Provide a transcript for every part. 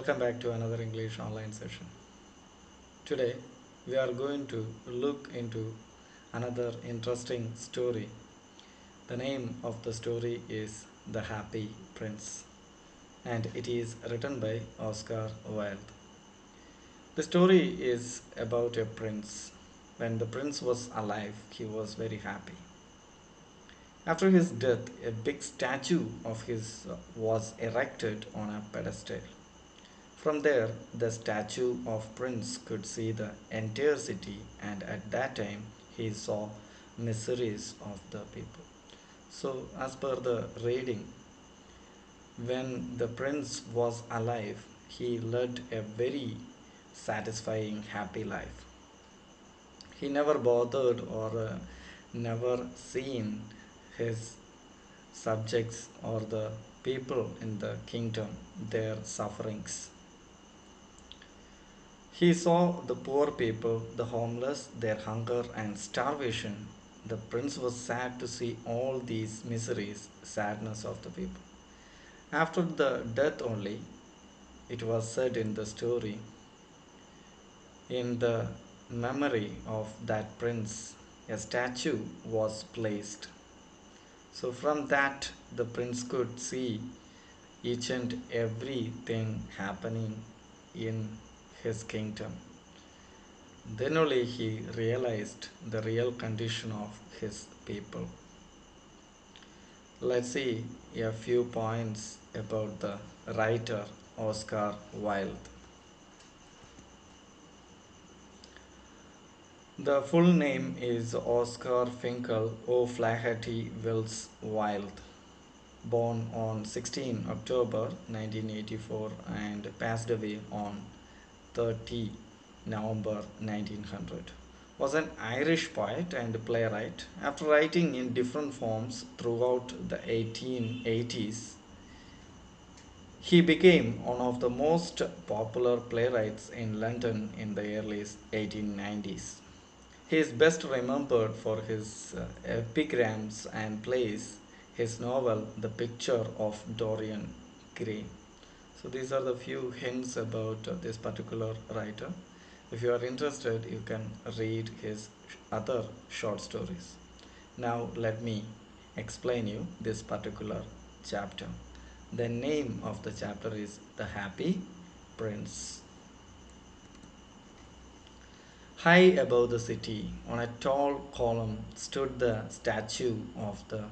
Welcome back to another English online session. Today we are going to look into another interesting story. The name of the story is The Happy Prince and it is written by Oscar Wilde. The story is about a prince. When the prince was alive, he was very happy. After his death, a big statue of his was erected on a pedestal. From there, the statue of Prince could see the entire city, and at that time, he saw miseries of the people. So, as per the reading, when the prince was alive, he led a very satisfying, happy life. He never bothered or never seen his subjects or the people in the kingdom their sufferings. He saw the poor people, the homeless, their hunger and starvation. The prince was sad to see all these miseries, sadness of the people. After the death only, it was said in the story, in the memory of that prince, a statue was placed. So from that, the prince could see each and everything happening in his kingdom. Then only he realized the real condition of his people. Let's see a few points about the writer Oscar Wilde. The full name is Oscar Finkel O'Flaherty Wills Wilde, born on 16 October 1984 and passed away on 30 November 1900, was an Irish poet and playwright. After writing in different forms throughout the 1880s, he became one of the most popular playwrights in London in the early 1890s. He is best remembered for his epigrams and plays, his novel The Picture of Dorian Gray. So these are the few hints about this particular writer. If you are interested, you can read his other short stories. Now let me explain you this particular chapter. The name of the chapter is The Happy Prince. High above the city, on a tall column, stood the statue of the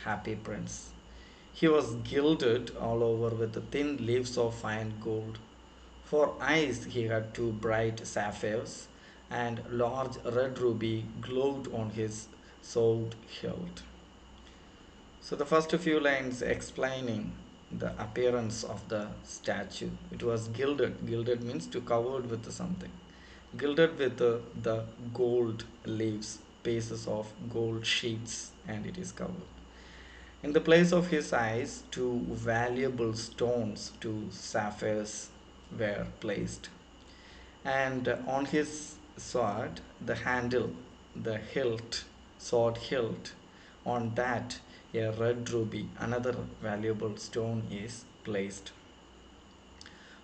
Happy Prince. He was gilded all over with thin leaves of fine gold. For eyes he had two bright sapphires, and large red ruby glowed on his sword hilt. So the first few lines explaining the appearance of the statue. It was gilded. Gilded means to covered with something. Gilded with the gold leaves, pieces of gold sheets, and it is covered. In the place of his eyes, two valuable stones, two sapphires, were placed. And on his sword, the handle, the hilt, sword hilt, on that a red ruby, another valuable stone, is placed.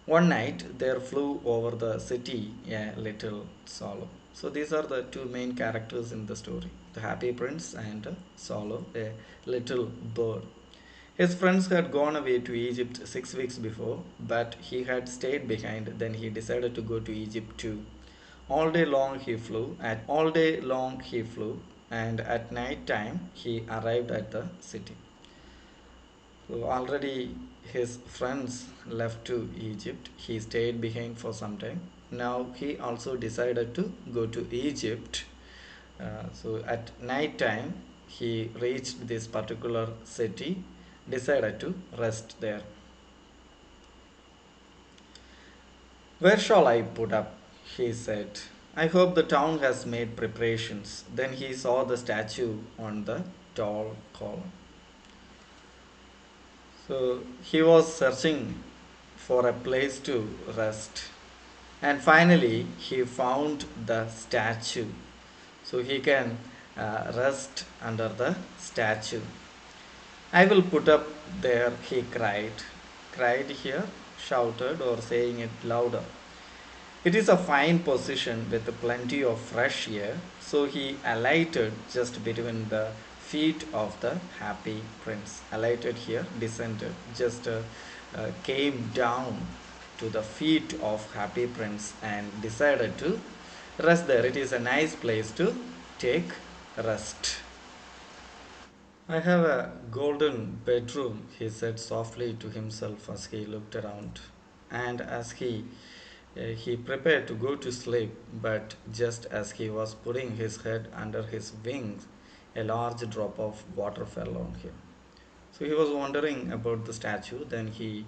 One night there flew over the city a little swallow. So these are the two main characters in the story, the happy prince and a swallow, a little bird. His friends had gone away to Egypt 6 weeks before, but he had stayed behind. Then he decided to go to Egypt too. All day long he flew, and at night time he arrived at the city. So already his friends left to Egypt. He stayed behind for some time. Now he also decided to go to Egypt. So at night time he reached this particular city, decided to rest there. Where shall I put up? He said. I hope the town has made preparations. Then he saw the statue on the tall column. So he was searching for a place to rest. And finally, he found the statue. So he can rest under the statue. I will put up there, he cried. Cried here shouted or saying it louder. It is a fine position with plenty of fresh air, so he alighted just between the feet of the happy prince. Alighted here, descended, just came down to the feet of happy prince and decided to rest there. It is a nice place to take rest. I have a golden bedroom, he said softly to himself as he looked around. And as he prepared to go to sleep, but just as he was putting his head under his wings, a large drop of water fell on him. So he was wondering about the statue. Then he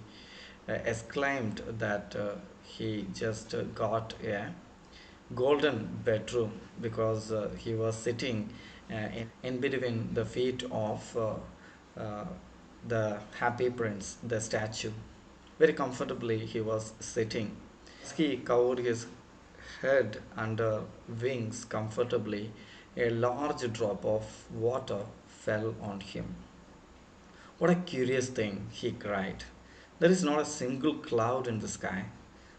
exclaimed that he just got a golden bedroom because he was sitting in between the feet of uh, the happy prince, the statue. Very comfortably he was sitting. As he covered his head under wings comfortably, a large drop of water fell on him. What a curious thing, he cried. There is not a single cloud in the sky.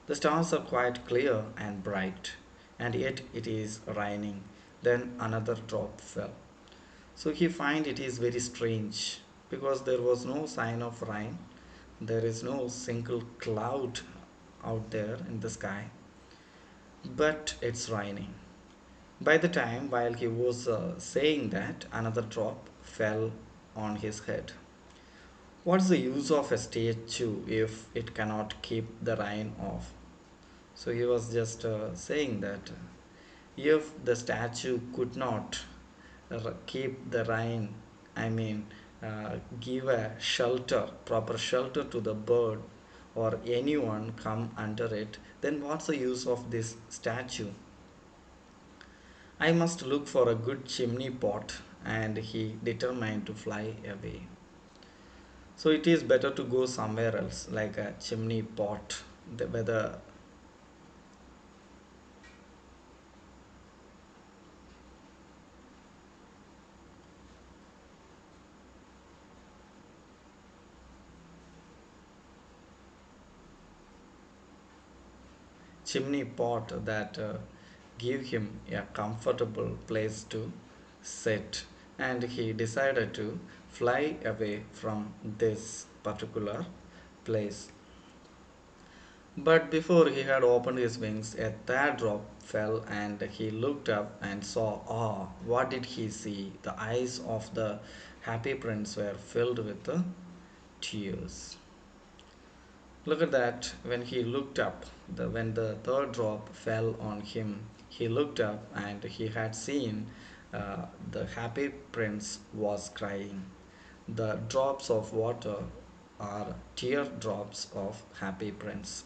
The stars are quite clear and bright, and yet it is raining. Then another drop fell. So he find it is very strange because there was no sign of rain. There is no single cloud out there in the sky, but it's raining. By the time while he was saying that, another drop fell on his head. What's the use of a statue if it cannot keep the rain off? So he was just saying that if the statue could not keep the rain, I mean, give a shelter, proper shelter to the bird or anyone come under it, then what's the use of this statue? I must look for a good chimney pot, and he determined to fly away. So it is better to go somewhere else, like a chimney pot, where the chimney pot that give him a comfortable place to sit, and he decided to fly away from this particular place. But before he had opened his wings, a third drop fell, and he looked up and saw. Ah, what did he see? The eyes of the happy prince were filled with tears. Look at that. When he looked up, when the third drop fell on him, he looked up and he had seen the happy prince was crying. The drops of water are teardrops of happy prince.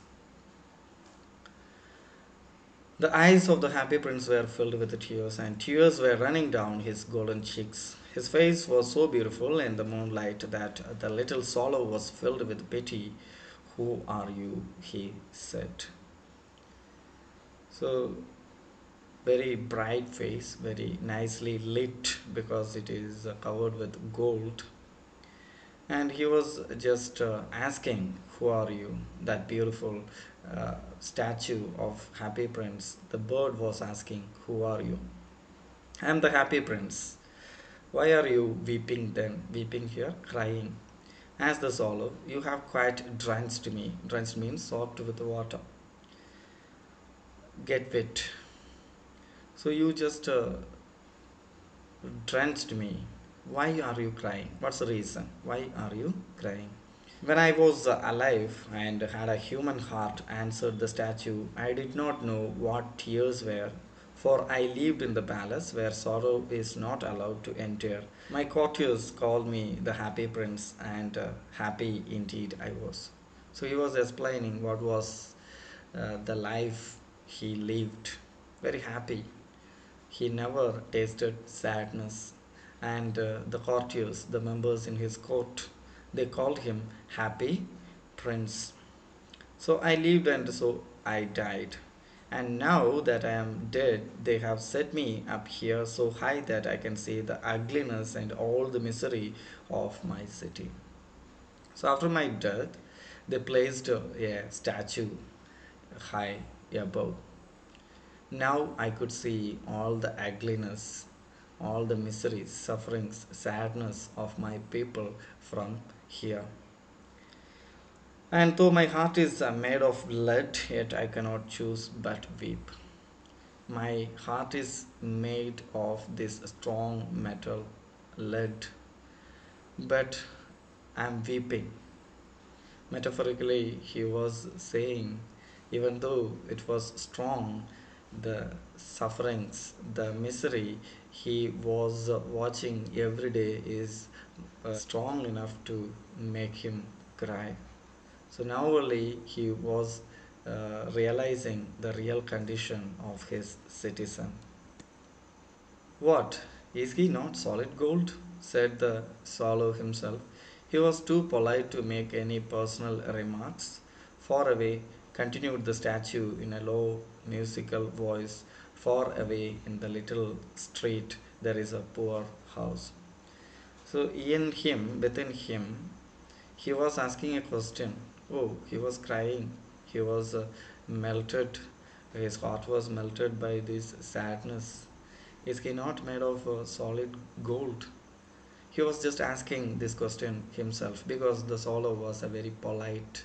The eyes of the happy prince were filled with tears, and tears were running down his golden cheeks. His face was so beautiful in the moonlight that the little swallow was filled with pity. Who are you? He said. So, very bright face, very nicely lit because it is covered with gold. And he was just asking, who are you? That beautiful statue of Happy Prince. The bird was asking, who are you? I am the Happy Prince. Why are you weeping then? Weeping here, crying. As the swallow, you have quite drenched me. Drenched means soaked with water. Get wet. So you just drenched me. Why are you crying? What's the reason? Why are you crying? When I was alive and had a human heart, answered the statue, I did not know what tears were, for I lived in the palace where sorrow is not allowed to enter. My courtiers called me the happy prince, and happy indeed I was. So he was explaining what was the life he lived. Very happy. He never tasted sadness, and the courtiers, the members in his court, they called him Happy Prince. So I lived and so I died. And now that I am dead, they have set me up here so high that I can see the ugliness and all the misery of my city. So after my death, They placed a statue high above. Now I could see all the ugliness, all the miseries, sufferings, sadness of my people from here. And though my heart is made of lead, yet I cannot choose but weep. My heart is made of this strong metal, lead, but I'm weeping. Metaphorically, he was saying, even though it was strong, the sufferings, the misery he was watching every day is strong enough to make him cry. So now only he was realizing the real condition of his citizen. What? Is he not solid gold? Said the swallow himself. He was too polite to make any personal remarks. Far away, continued the statue in a low, musical voice. Far away in the little street, there is a poor house. So, in him, within him, he was asking a question. Oh, he was crying. He was melted. His heart was melted by this sadness. Is he not made of solid gold? He was just asking this question himself because the swallow was a very polite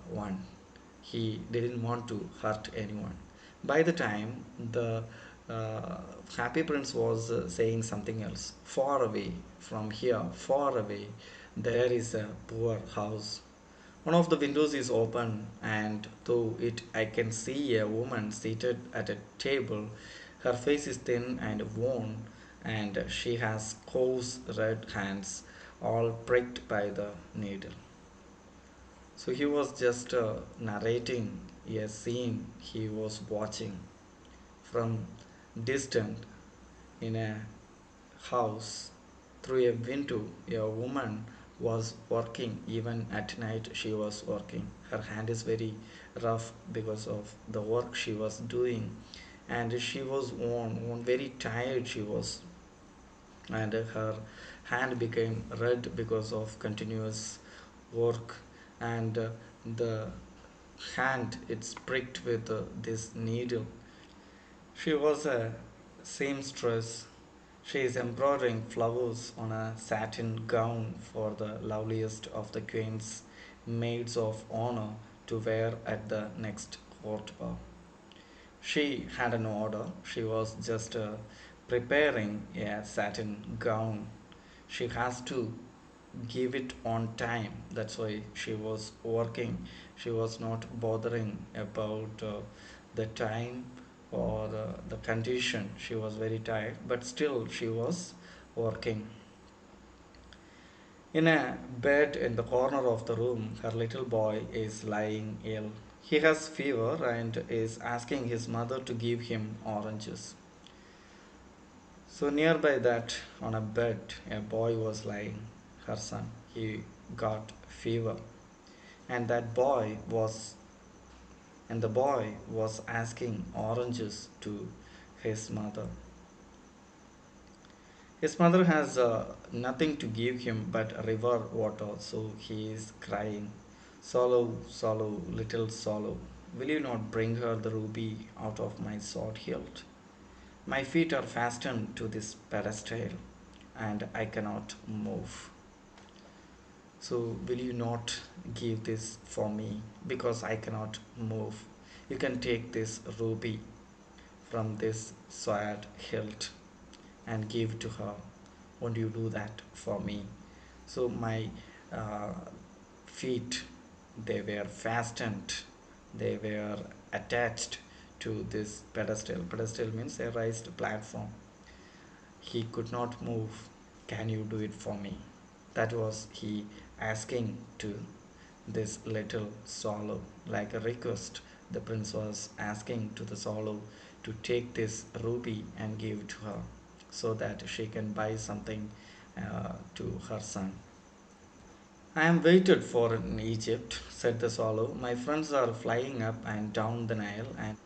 one. He didn't want to hurt anyone. By the time the uh, happy prince was saying something else, far away from here, far away, there is a poor house. One of the windows is open, and through it, I can see a woman seated at a table. Her face is thin and worn, and she has coarse red hands, all pricked by the needle. So he was just narrating a scene he was watching from distant in a house through a window. A woman was working. Even at night she was working. Her hand is very rough because of the work she was doing, and she was worn very tired she was, and her hand became red because of continuous work, and the hand it's pricked with this needle. She was a seamstress. She is embroidering flowers on a satin gown for the loveliest of the queen's maids of honor to wear at the next court ball. She had an order. She was just preparing a satin gown. She has to give it on time. That's why she was working. She was not bothering about the time or the condition. She was very tired, but still she was working. In a bed in the corner of the room, her little boy is lying ill. He has fever and is asking his mother to give him oranges. So nearby that, on a bed, a boy was lying, her son. He got fever, and the boy was asking oranges to his mother. His mother has nothing to give him but river water, so he is crying. Swallow, swallow, little swallow, will you not bring her the ruby out of my sword hilt? My feet are fastened to this pedestal, and I cannot move. So, will you not give this for me? Because I cannot move. You can take this ruby from this sword hilt and give to her. Won't you do that for me? So, my uh, feet, they were fastened, they were attached to this pedestal. Pedestal means a raised platform. He could not move. Can you do it for me? That was he asking to this little swallow, like a request. The prince was asking to the swallow to take this ruby and give to her so that she can buy something to her son. I am waited for in Egypt, said the swallow. My friends are flying up and down the Nile, and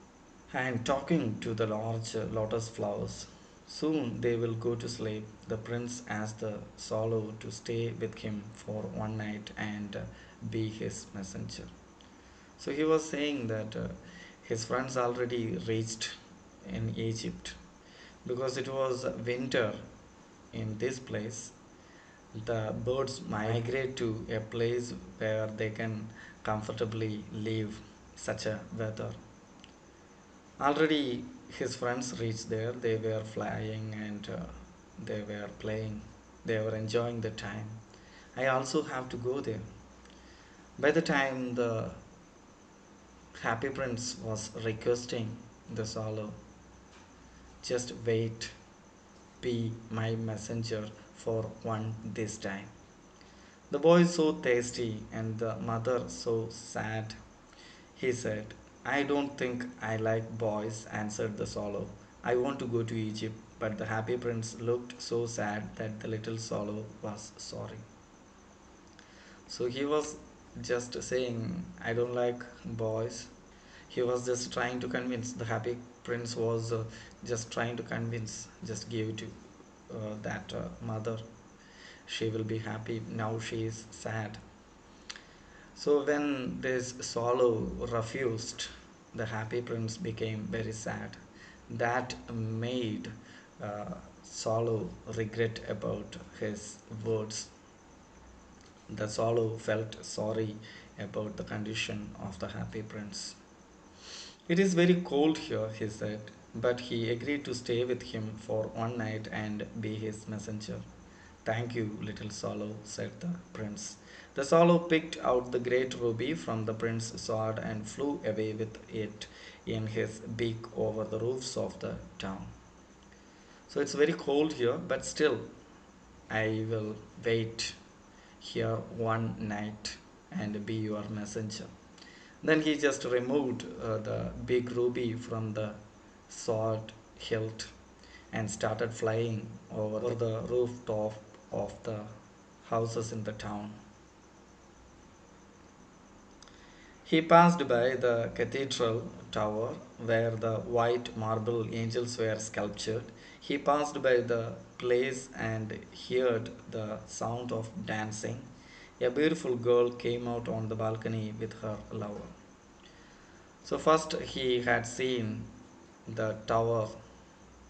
I am talking to the large lotus flowers. Soon they will go to sleep. The prince asked the swallow to stay with him for one night and be his messenger. So he was saying that his friends already reached in Egypt because it was winter in this place. The birds migrate to a place where they can comfortably live such a weather. Already his friends reached there, they were flying and they were playing, they were enjoying the time. I also have to go there. By the time the happy prince was requesting the swallow, just wait, be my messenger for one this time. The boy so thirsty and the mother so sad. He said, I don't think I like boys, answered the swallow. I want to go to Egypt. But the happy prince looked so sad that the little swallow was sorry. So he was just saying, I don't like boys. He was just trying to convince. The happy prince was just trying to convince, just give it to that mother. She will be happy. Now she is sad. So when this swallow refused, the happy prince became very sad. That made swallow regret about his words. The swallow felt sorry about the condition of the happy prince. It is very cold here, he said, but he agreed to stay with him for one night and be his messenger. Thank you, little swallow, said the prince. The swallow picked out the great ruby from the prince's sword and flew away with it in his beak over the roofs of the town. So it's very cold here, but still, I will wait here one night and be your messenger. Then he just removed the big ruby from the sword hilt and started flying over the rooftop of the houses in the town. He passed by the cathedral tower where the white marble angels were sculptured. He passed by the place and heard the sound of dancing. A beautiful girl came out on the balcony with her lover. So, first he had seen the tower,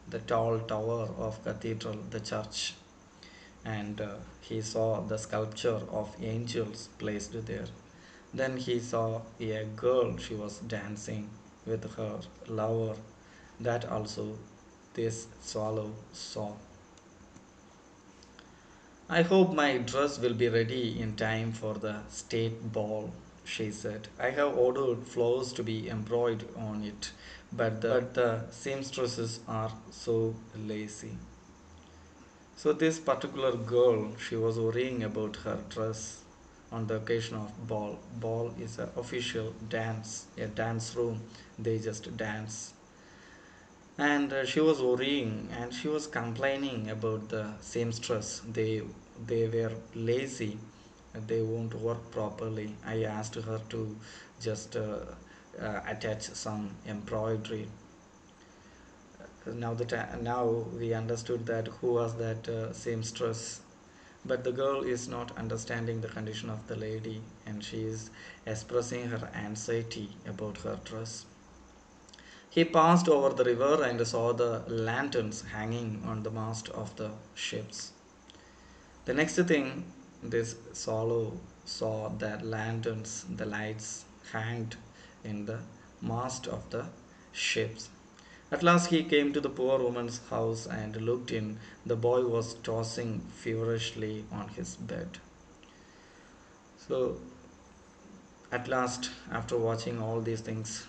the tall tower of cathedral, the church, and he saw the sculpture of angels placed there. Then he saw a girl, she was dancing with her lover. That also this swallow saw. I hope my dress will be ready in time for the state ball, she said. I have ordered flowers to be embroidered on it, but the seamstresses are so lazy. So this particular girl, she was worrying about her dress on the occasion of ball. Ball is an official dance, a dance room. They just dance. And she was worrying and she was complaining about the seamstress. They were lazy. They won't work properly. I asked her to just attach some embroidery. Now we understood that who was that seamstress, but the girl is not understanding the condition of the lady and she is expressing her anxiety about her dress. He passed over the river and saw the lanterns hanging on the mast of the ships. The next thing this swallow saw, that lanterns, the lights hanged in the mast of the ships. At last he came to the poor woman's house and looked in. The boy was tossing feverishly on his bed. So, at last, after watching all these things,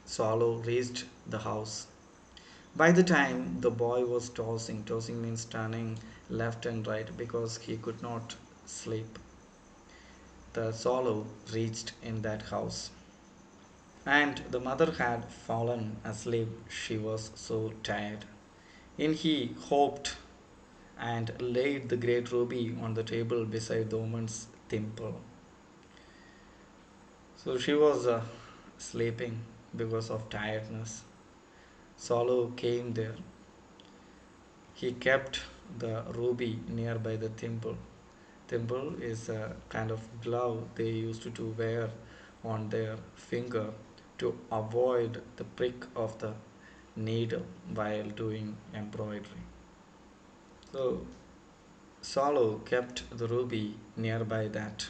Swallow reached the house. By the time the boy was tossing, tossing means turning left and right because he could not sleep, the swallow reached in that house. And the mother had fallen asleep, she was so tired. And he hoped and laid the great ruby on the table beside the woman's temple. So she was sleeping because of tiredness. Swallow came there. He kept the ruby nearby the temple. Thimble is a kind of glove they used to wear on their finger to avoid the prick of the needle while doing embroidery. So Swallow kept the ruby nearby that.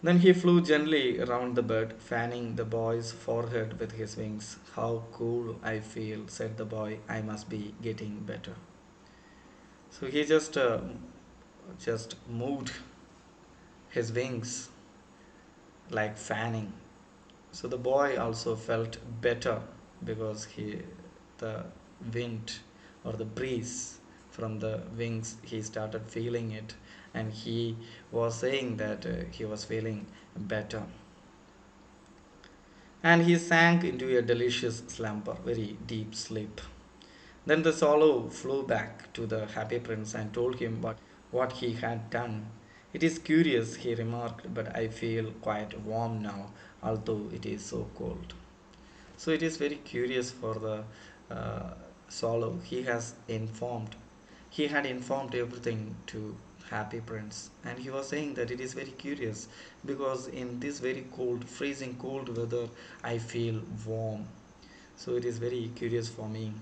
Then he flew gently around the bird, fanning the boy's forehead with his wings. How cool I feel, said the boy. I must be getting better. So he just moved his wings like fanning. So the boy also felt better because the wind or the breeze from the wings, he started feeling it, and he was saying that he was feeling better. And he sank into a delicious slumber, very deep sleep. Then the swallow flew back to the happy prince and told him what he had done. It is curious, he remarked, but I feel quite warm now, although it is so cold. So it is very curious for the swallow. He had informed everything to Happy Prince, and he was saying that it is very curious because in this very cold, freezing cold weather, I feel warm. So it is very curious for me.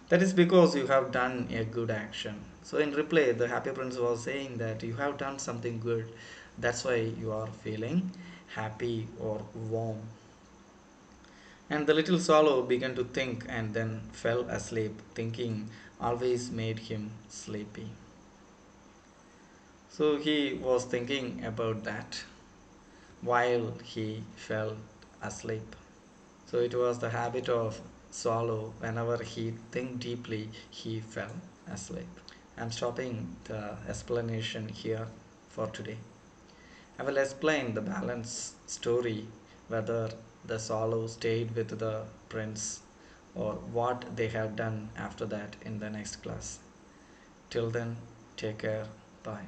That is because you have done a good action. So in reply, the Happy Prince was saying that you have done something good. That's why you are feeling happy or warm. And the little swallow began to think and then fell asleep. Thinking always made him sleepy. So he was thinking about that while he fell asleep. So it was the habit of swallow. Whenever he think deeply, he fell asleep. I'm stopping the explanation here for today. I will explain the balance story, whether the swallow stayed with the prince or what they have done after that in the next class. Till then, take care. Bye.